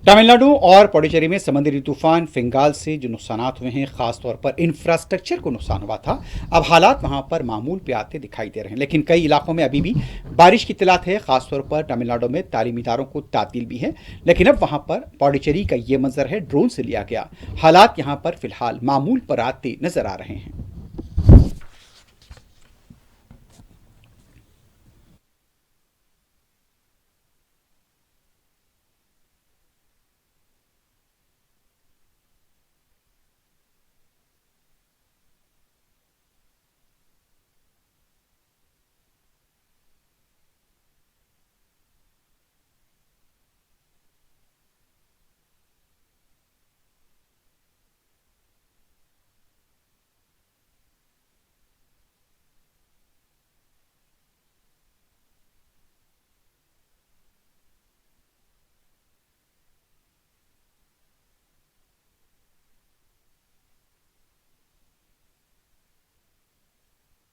तमिलनाडु और पुडुचेरी में समुद्री तूफान फिंगाल से जो नुकसानात हुए हैं, खासतौर पर इंफ्रास्ट्रक्चर को नुकसान हुआ था। अब हालात वहां पर मामूल पे आते दिखाई दे रहे हैं, लेकिन कई इलाकों में अभी भी बारिश की इत्तलात है। खासतौर पर तमिलनाडु में तालीमी इदारों को तातील भी है, लेकिन अब वहां पर पुडुचेरी का ये मंजर है ड्रोन से लिया गया। हालात यहाँ पर फिलहाल मामूल पर आते नजर आ रहे हैं।